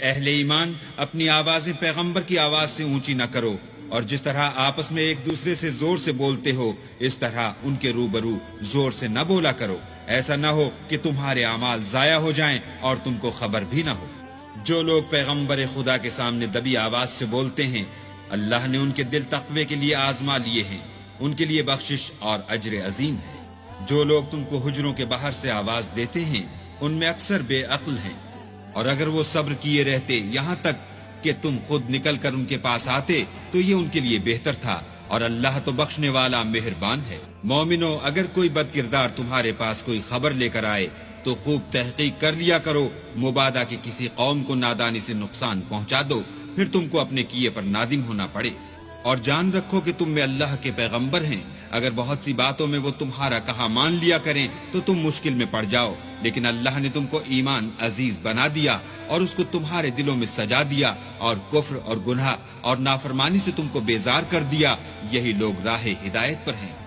اہل ایمان اپنی آوازیں پیغمبر کی آواز سے اونچی نہ کرو، اور جس طرح آپس میں ایک دوسرے سے زور سے بولتے ہو اس طرح ان کے روبرو زور سے نہ بولا کرو، ایسا نہ ہو کہ تمہارے اعمال ضائع ہو جائیں اور تم کو خبر بھی نہ ہو۔ جو لوگ پیغمبر خدا کے سامنے دبی آواز سے بولتے ہیں، اللہ نے ان کے دل تقوی کے لیے آزما لیے ہیں، ان کے لیے بخشش اور اجر عظیم ہے۔ جو لوگ تم کو حجروں کے باہر سے آواز دیتے ہیں ان میں اکثر بے عقل ہیں، اور اگر وہ صبر کیے رہتے یہاں تک کہ تم خود نکل کر ان کے پاس آتے تو یہ ان کے لیے بہتر تھا، اور اللہ تو بخشنے والا مہربان ہے۔ مومنو، اگر کوئی بد کردار تمہارے پاس کوئی خبر لے کر آئے تو خوب تحقیق کر لیا کرو، مبادا کہ کسی قوم کو نادانی سے نقصان پہنچا دو، پھر تم کو اپنے کیے پر نادم ہونا پڑے۔ اور جان رکھو کہ تم میں اللہ کے پیغمبر ہیں، اگر بہت سی باتوں میں وہ تمہارا کہا مان لیا کریں تو تم مشکل میں پڑ جاؤ، لیکن اللہ نے تم کو ایمان عزیز بنا دیا اور اس کو تمہارے دلوں میں سجا دیا، اور کفر اور گناہ اور نافرمانی سے تم کو بیزار کر دیا، یہی لوگ راہ ہدایت پر ہیں۔